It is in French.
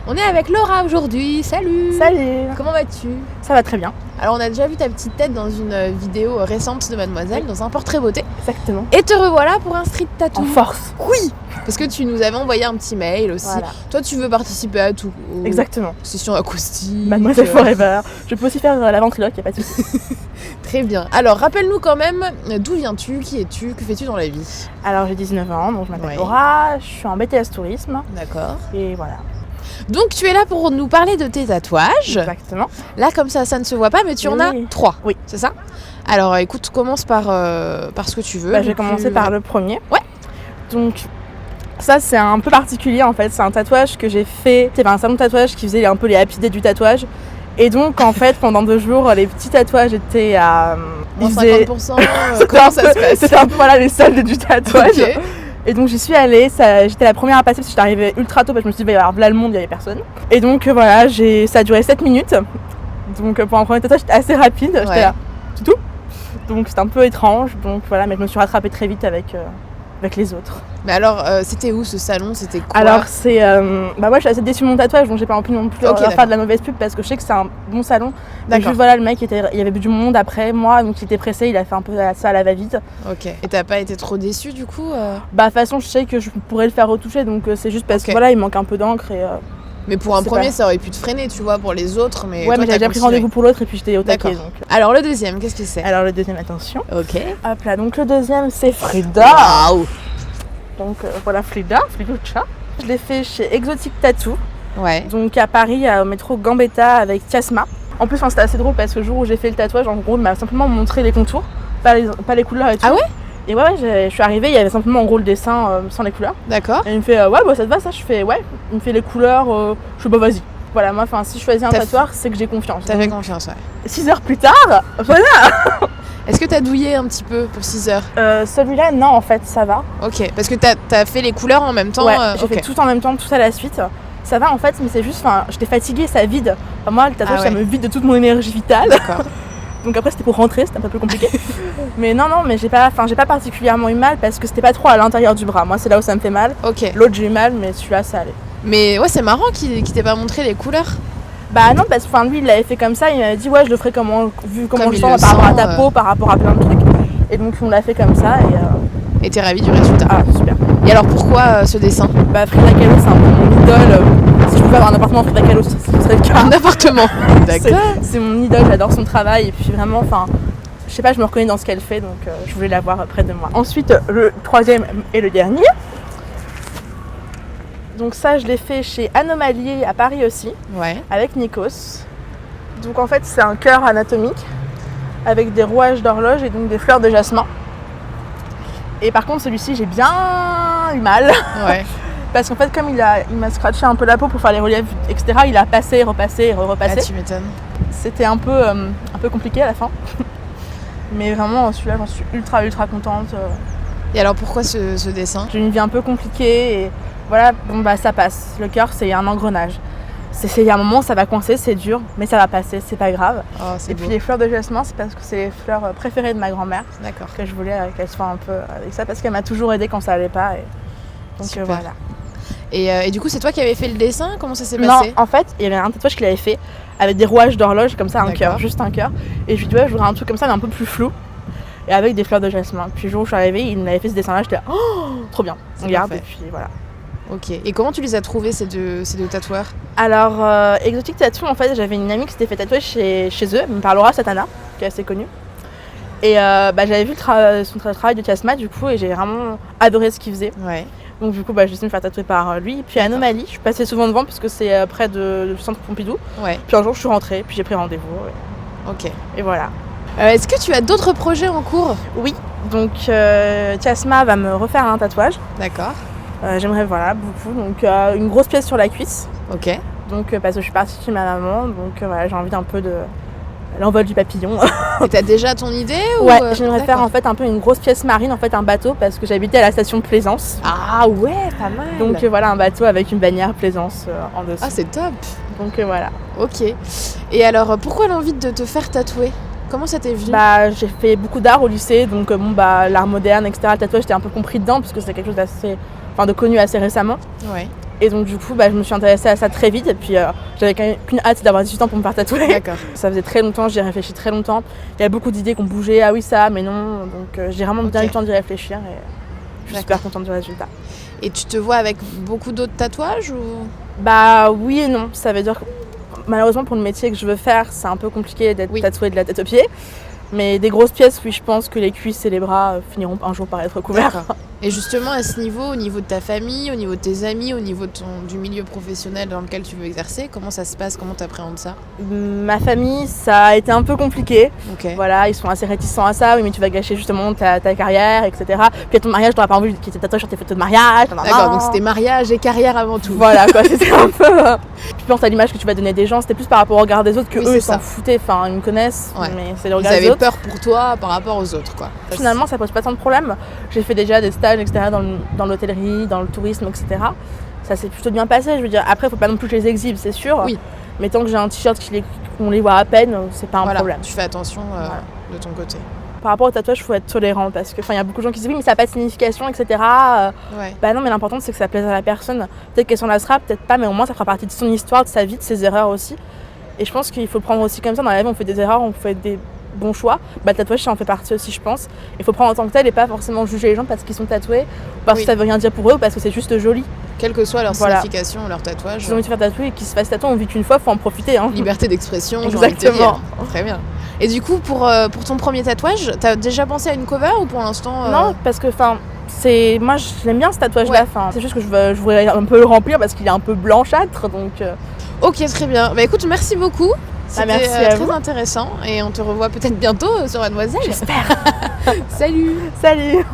On est avec Laura aujourd'hui, salut. Salut. Comment vas-tu? Ça va très bien. Alors on a déjà vu ta petite tête dans une vidéo récente de Mademoiselle, dans un portrait beauté. Exactement. Et te revoilà pour un street tattoo. En force. Oui. Parce que tu nous avais envoyé un petit mail aussi. Voilà. Toi tu veux participer à tout. Exactement. Session acoustique. Mademoiselle Forever. Je peux aussi faire la ventriloque, y a pas de souci. Très bien. Alors rappelle-nous quand même, d'où viens-tu, qui es-tu, que fais-tu dans la vie? Alors j'ai 19 ans, donc je m'appelle Ouais. Laura, je suis en BTS tourisme. D'accord. Et voilà. Donc tu es là pour nous parler de tes tatouages. Exactement. Là comme ça ne se voit pas, mais tu en as Oui. 3. Oui. C'est ça? Alors écoute, commence par ce que tu veux. Bah, je vais commencer par le premier. Ouais. Donc ça c'est un peu particulier en fait, c'est un tatouage que j'ai fait. C'était un salon de tatouage qui faisait un peu les happy days du tatouage. Et donc en fait pendant 2 jours les petits tatouages étaient à... Moins ils faisaient- 50%, C'était comment un ça peu- se passe? C'était un peu voilà, les soldes du tatouage. Ok. Et donc j'y suis allée, j'étais la première à passer parce que j'étais arrivée ultra tôt parce que je me suis dit il va y avoir là le monde, il n'y avait personne. Et donc voilà, ça a duré 7 minutes. Donc pour un premier tatouage j'étais assez rapide, Ouais. j'étais là, c'est tout. Donc c'était un peu étrange, donc voilà, mais je me suis rattrapée très vite avec les autres. Mais alors, c'était où ce salon? C'était quoi? Alors c'est... bah moi je suis assez déçue de mon tatouage, donc j'ai pas envie non plus Ok, faire d'accord. de la mauvaise pub parce que je sais que c'est un bon salon. Mais D'accord. juste voilà, le mec, il y avait du monde après moi, donc il était pressé, il a fait un peu ça à la va-vite. Ok. Et t'as pas été trop déçue du coup? Bah de toute façon je sais que je pourrais le faire retoucher, donc c'est juste parce Ok. que voilà, il manque un peu d'encre et... Mais pour un C'est premier, pas- ça aurait pu te freiner, tu vois, pour les autres. Mais ouais, toi, mais j'avais t'as déjà pris continué. rendez-vous pour l'autre et puis j'étais au taquet. D'accord. Donc. Alors le deuxième, qu'est-ce que c'est? Alors le deuxième, attention. Ok. Hop là, donc le deuxième c'est Frida. Waouh. Donc voilà Frida Chat. Je l'ai fait chez Exotic Tattoo, Ouais. donc à Paris, au métro Gambetta avec Tiasma. En plus, c'était assez drôle parce que le jour où j'ai fait le tatouage, en gros, il m'a simplement montré les contours, pas les couleurs et tout. Ah ouais? Et ouais, je suis arrivée, il y avait simplement en gros le dessin sans les couleurs. D'accord. Et il me fait ouais, bah ça te va ça? Je fais ouais. Il me fait les couleurs, je fais bah vas-y. Voilà, moi, si je choisis un T'as tatoueur, c'est que j'ai confiance. T'as fait confiance, ouais. 6 heures plus tard, voilà. Est-ce que t'as douillé un petit peu pour 6 heures? Celui-là, non, en fait, ça va. Ok. Parce que t'as fait les couleurs en même temps. Ouais, j'ai ok. fait tout en même temps, tout à la suite. Ça va en fait, mais c'est juste, j'étais fatiguée, ça vide. Enfin, moi, le tatouage, Ah ouais. ça me vide de toute mon énergie vitale. D'accord. Donc après, c'était pour rentrer, c'était un peu plus compliqué. Mais non, mais j'ai pas particulièrement eu mal parce que c'était pas trop à l'intérieur du bras. Moi, c'est là où ça me fait mal. Ok. L'autre, j'ai eu mal, mais celui-là, ça allait. Mais ouais, c'est marrant qu'il t'ait pas montré les couleurs. Bah non, parce que lui, il l'avait fait comme ça. Il m'avait dit, ouais, je le ferai vu comment Comme je il sens le par rapport à sent, ta peau, par rapport à plein de trucs. Et donc, on l'a fait comme ça. Et Et t'es ravie du résultat. ah, super. Et alors pourquoi ce dessin? Bah, Frida Kahlo, c'est un peu mon idole. Si je pouvais avoir un appartement à Frida Kahlo, ce serait le cas. Un appartement. D'accord. C'est mon idole, j'adore son travail. Et puis vraiment, je sais pas, je me reconnais dans ce qu'elle fait, donc je voulais l'avoir près de moi. Ensuite, le troisième et le dernier. Donc ça, je l'ai fait chez Anomalier à Paris aussi, Ouais. avec Nikos. Donc en fait, c'est un cœur anatomique avec des rouages d'horloge et donc des fleurs de jasmin. Et par contre, celui-ci, j'ai bien eu mal. Ouais. Parce qu'en fait, comme il m'a scratché un peu la peau pour faire les reliefs, etc., il a passé, repassé et Ah, repassé. tu m'étonnes. C'était un peu compliqué à la fin. Mais vraiment, celui-là, j'en suis ultra contente. Et alors pourquoi ce dessin? J'ai une vie un peu compliquée et voilà, bon bah ça passe. Le cœur, c'est un engrenage. Il y a un moment, ça va coincer, c'est dur, mais ça va passer, c'est pas grave. Oh, c'est Et beau. puis les fleurs de jasmin, c'est parce que c'est les fleurs préférées de ma grand-mère D'accord. que je voulais qu'elles soient un peu avec ça parce qu'elle m'a toujours aidée quand ça allait pas. Donc Super. voilà. Et du coup, c'est toi qui avais fait le dessin? Comment ça s'est Non, passé? en fait, il y avait un tatouage qu'il avait fait avec des rouages d'horloge, comme ça, un D'accord. cœur, juste un cœur. Et je lui dis, ouais, je voudrais un truc comme ça, mais un peu plus flou. Et avec des fleurs de jasmin. Puis le jour où je suis arrivée, il m'avait fait ce dessin-là, j'étais là, oh, trop bien. C'est Regarde, parfait. et puis voilà. Ok. Et comment tu les as trouvés ces deux tatoueurs? Alors, Exotic Tattoo, en fait, j'avais une amie qui s'était fait tatouer chez eux, elle me parle Laura Satana, qui est assez connue. Et j'avais vu son travail de Tiasma, du coup, et j'ai vraiment adoré ce qu'il faisait. Ouais. Donc du coup, j'ai essayé de me faire tatouer par lui. Puis à Anomalie, je suis passée souvent devant parce que c'est près du centre Pompidou. Ouais. Puis un jour, je suis rentrée, puis j'ai pris rendez-vous. Ok. Et voilà. Est-ce que tu as d'autres projets en cours? Oui, donc Tiasma va me refaire un tatouage. D'accord. J'aimerais beaucoup. Donc une grosse pièce sur la cuisse. Ok. Donc parce que je suis partie chez ma maman. Donc voilà, j'ai envie d'un peu de l'envol du papillon. Et t'as déjà ton idée ou Ouais, j'aimerais faire D'accord. en fait un peu une grosse pièce marine, en fait un bateau, parce que j'habitais à la station de Plaisance. Ah ouais, pas mal. Donc voilà, un bateau avec une bannière Plaisance en dessous. Ah, c'est top. Donc voilà. Ok. Et alors, pourquoi l'envie de te faire tatouer? Comment ça t'est venu? J'ai fait beaucoup d'art au lycée, donc l'art moderne, etc. Le tatouage, j'étais un peu compris dedans, parce que c'est quelque chose de connu assez récemment. Ouais. Et donc du coup, je me suis intéressée à ça très vite. Et puis j'avais quand même qu'une hâte d'avoir 18 ans pour me faire tatouer. D'accord. Ça faisait très longtemps, j'y ai réfléchi très longtemps. Il y a beaucoup d'idées qui ont bougé, ah oui ça, mais non. Donc j'ai vraiment bien eu le temps d'y réfléchir et je suis super contente du résultat. Et tu te vois avec beaucoup d'autres tatouages ou... Bah oui et non, ça veut dire que malheureusement pour le métier que je veux faire, c'est un peu compliqué d'être tatouée de la tête aux pieds. Mais des grosses pièces, oui, je pense que les cuisses et les bras finiront un jour par être couverts. Et justement, à ce niveau, au niveau de ta famille, au niveau de tes amis, au niveau du milieu professionnel dans lequel tu veux exercer, comment ça se passe? Comment tu appréhendes ça? Ma famille, ça a été un peu compliqué. Okay. Voilà, ils sont assez réticents à ça. Oui, mais tu vas gâcher justement ta carrière, etc. Puis à ton mariage, tu n'auras pas envie qu'il y ait tatouage sur tes photos de mariage. D'accord, donc c'était mariage et carrière avant tout. Voilà, quoi, c'était un peu... Tu penses à l'image que tu vas donner des gens, c'était plus par rapport au regard des autres que eux, ils s'en foutaient. Enfin, ils me connaissent, mais c'est le regard des autres. Ils avaient peur pour toi par rapport aux autres, quoi. Finalement, ça pose pas tant de problèmes. J'ai fait déjà des stages, etc., dans l'hôtellerie, dans le tourisme, etc. Ça s'est plutôt bien passé, je veux dire. Après, il faut pas non plus que je les exhibe, c'est sûr. Oui. Mais tant que j'ai un t-shirt qu'on les voit à peine, c'est pas un problème. Tu fais attention de ton côté. Par rapport au tatouage, il faut être tolérant parce que il y a beaucoup de gens qui disent oui, mais ça n'a pas de signification, etc. Non, mais l'important c'est que ça plaise à la personne. Peut-être qu'elle s'en lassera, peut-être pas, mais au moins ça fera partie de son histoire, de sa vie, de ses erreurs aussi. Et je pense qu'il faut le prendre aussi comme ça. Dans la vie, on fait des erreurs, on fait des bons choix. Le tatouage, ça en fait partie aussi, je pense. Il faut prendre en tant que tel et pas forcément juger les gens parce qu'ils sont tatoués, ou parce que ça veut rien dire pour eux, ou parce que c'est juste joli. Quelle que soit leur signification, leur tatouage. Ils ont envie de faire tatouer et qu'ils se fassent tatouer, on vit qu'une fois, faut en profiter. Liberté d'expression, exactement. Très bien. Et du coup, pour ton premier tatouage, t'as déjà pensé à une cover ou pour l'instant Non, parce que moi j'aime bien ce tatouage-là. C'est juste que je voudrais un peu le remplir parce qu'il est un peu blanchâtre, donc. Ok, très bien. Bah écoute, merci beaucoup. C'était très vous. Intéressant et on te revoit peut-être bientôt sur Mademoiselle. J'espère. Salut. Salut.